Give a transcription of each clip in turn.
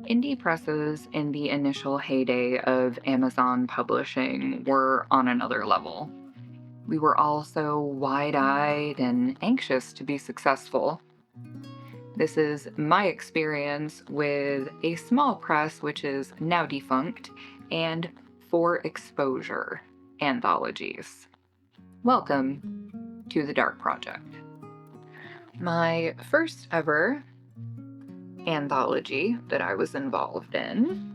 Indie presses in the initial heyday of Amazon publishing were on another level. We were all so wide eyed and anxious to be successful. This is my experience with a small press, which is now defunct, and For Exposure Anthologies. Welcome to the Darq Project. My first ever anthology that I was involved in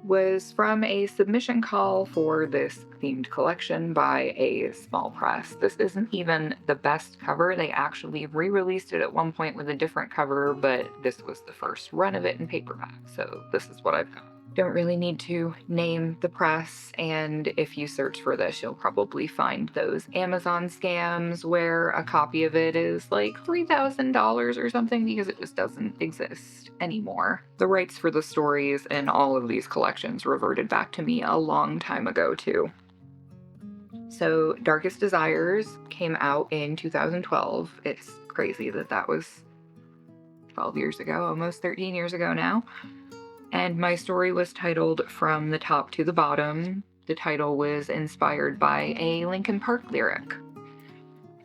was from a submission call for this themed collection by a small press. This isn't even the best cover. They actually re-released it at one point with a different cover, but this was the first run of it in paperback, so this is what I've got. Don't really need to name the press, and if you search for this, you'll probably find those Amazon scams where a copy of it is like $3,000 or something because it just doesn't exist anymore. The rights for the stories in all of these collections reverted back to me a long time ago, too. So, Darkest Desires came out in 2012. It's crazy that that was 12 years ago, almost 13 years ago now. And my story was titled From the Top to the Bottom. The title was inspired by a Linkin Park lyric.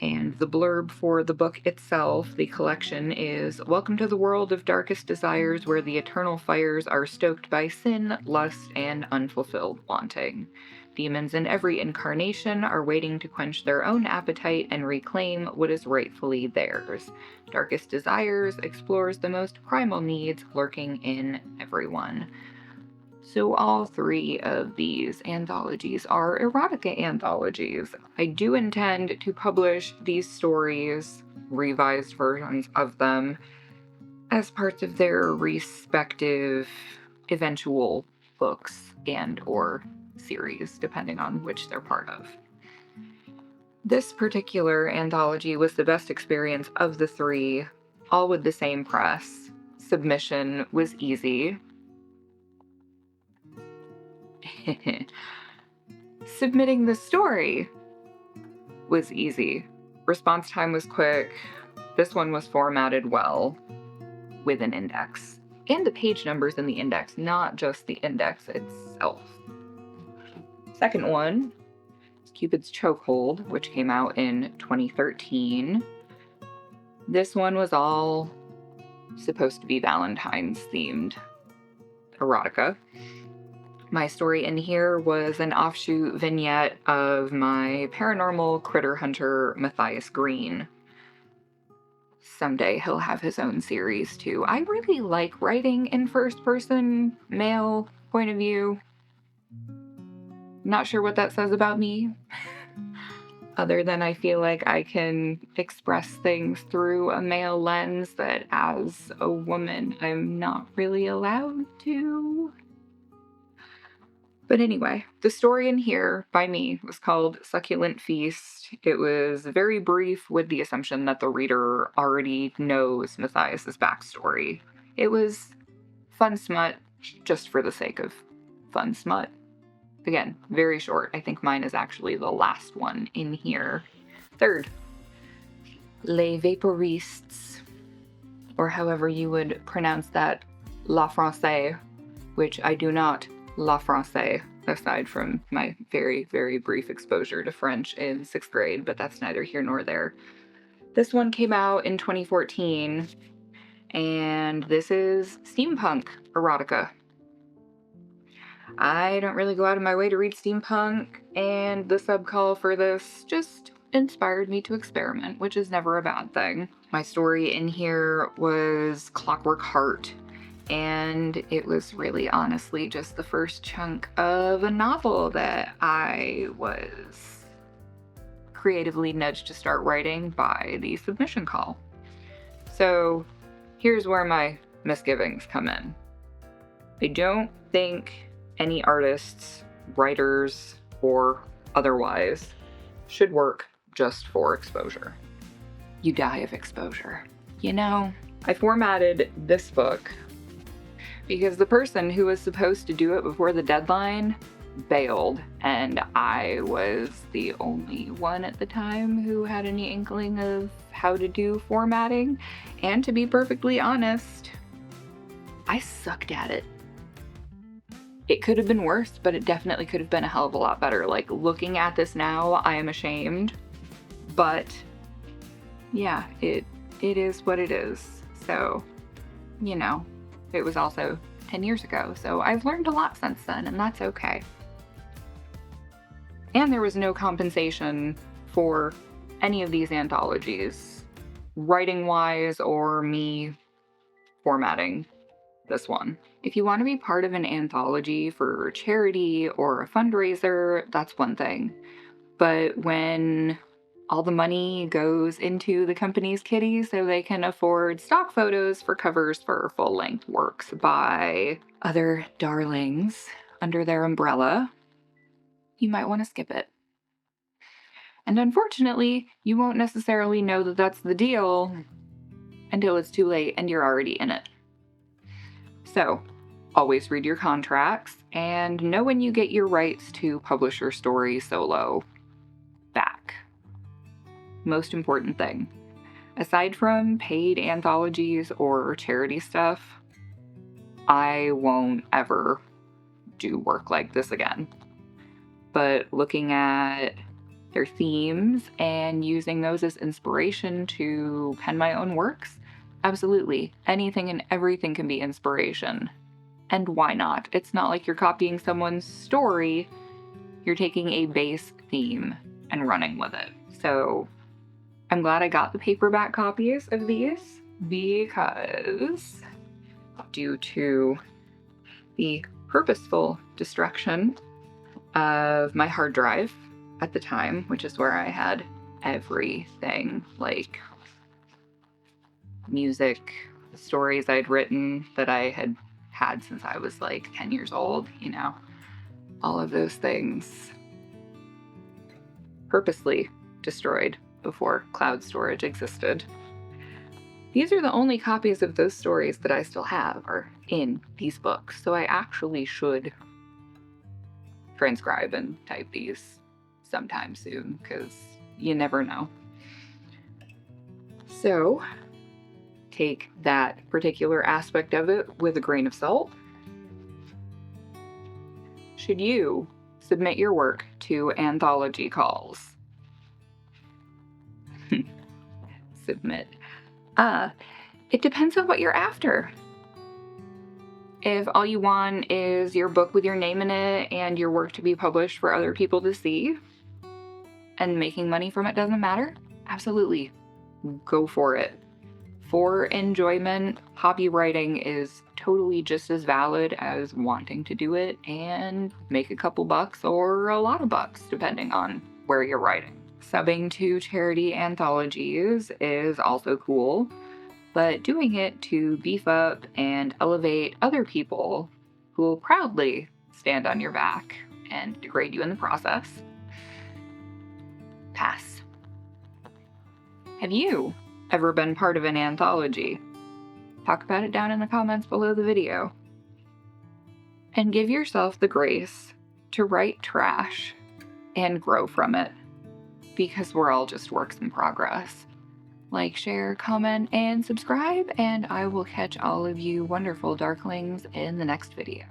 And the blurb for the book itself, the collection, is Welcome to the world of darkest desires, where the eternal fires are stoked by sin, lust, and unfulfilled wanting. Demons in every incarnation are waiting to quench their own appetite and reclaim what is rightfully theirs. Darkest Desires explores the most primal needs lurking in everyone. So all three of these anthologies are erotica anthologies. I do intend to publish these stories, revised versions of them, as parts of their respective eventual books and or series, depending on which they're part of. This particular anthology was the best experience of the three, all with the same press. Submission was easy. Submitting the story was easy. Response time was quick. This one was formatted well with an index. And the page numbers in the index, not just the index itself. Second one is Cupid's Chokehold, which came out in 2013. This one was all supposed to be Valentine's themed erotica. My story in here was an offshoot vignette of my paranormal critter hunter, Matthias Green. Someday he'll have his own series too. I really like writing in first person, male point of view. Not sure what that says about me, other than I feel like I can express things through a male lens that as a woman I'm not really allowed to. But anyway, the story in here by me was called Succulent Feast. It was very brief with the assumption that the reader already knows Matthias's backstory. It was fun smut just for the sake of fun smut. Again, very short. I think mine is actually the last one in here. Third, Les Vaporistes, or however you would pronounce that, La Française, which I do not La Française, aside from my very, very brief exposure to French in 6th grade, but that's neither here nor there. This one came out in 2014, and this is steampunk erotica. I don't really go out of my way to read steampunk, and the subcall for this just inspired me to experiment, which is never a bad thing. My story in here was Clockwork Heart, and it was really honestly just the first chunk of a novel that I was creatively nudged to start writing by the submission call. So here's where my misgivings come in. I don't think any artists, writers, or otherwise should work just for exposure. You die of exposure. You know, I formatted this book because the person who was supposed to do it before the deadline bailed, and I was the only one at the time who had any inkling of how to do formatting. And to be perfectly honest, I sucked at it. It could have been worse, but it definitely could have been a hell of a lot better. Like, looking at this now, I am ashamed, but yeah, it is what it is. So, you know, it was also 10 years ago, so I've learned a lot since then, and that's okay. And there was no compensation for any of these anthologies, writing-wise or me formatting this one. If you want to be part of an anthology for charity or a fundraiser, that's one thing. But when all the money goes into the company's kitty so they can afford stock photos for covers for full-length works by other darlings under their umbrella, you might want to skip it. And unfortunately, you won't necessarily know that that's the deal until it's too late and you're already in it. So, always read your contracts and know when you get your rights to publish your story solo back. Most important thing. Aside from paid anthologies or charity stuff, I won't ever do work like this again. But looking at their themes and using those as inspiration to pen my own works, absolutely. Anything and everything can be inspiration. And why not? It's not like you're copying someone's story. You're taking a base theme and running with it. So I'm glad I got the paperback copies of these because due to the purposeful destruction of my hard drive at the time, which is where I had everything, like music, stories I'd written that I had since I was like 10 years old, you know, all of those things purposely destroyed before cloud storage existed. These are the only copies of those stories that I still have are in these books, so I actually should transcribe and type these sometime soon, because you never know. So take that particular aspect of it with a grain of salt. Should you submit your work to anthology calls? Submit. It depends on what you're after. If all you want is your book with your name in it and your work to be published for other people to see, and making money from it doesn't matter, absolutely, go for it. For enjoyment, hobby writing is totally just as valid as wanting to do it and make a couple bucks or a lot of bucks, depending on where you're writing. Subbing to charity anthologies is also cool, but doing it to beef up and elevate other people who will proudly stand on your back and degrade you in the process, pass. Have you ever been part of an anthology? Talk about it down in the comments below the video. And give yourself the grace to write trash and grow from it, because we're all just works in progress. Like, share, comment, and subscribe, and I will catch all of you wonderful darklings in the next video.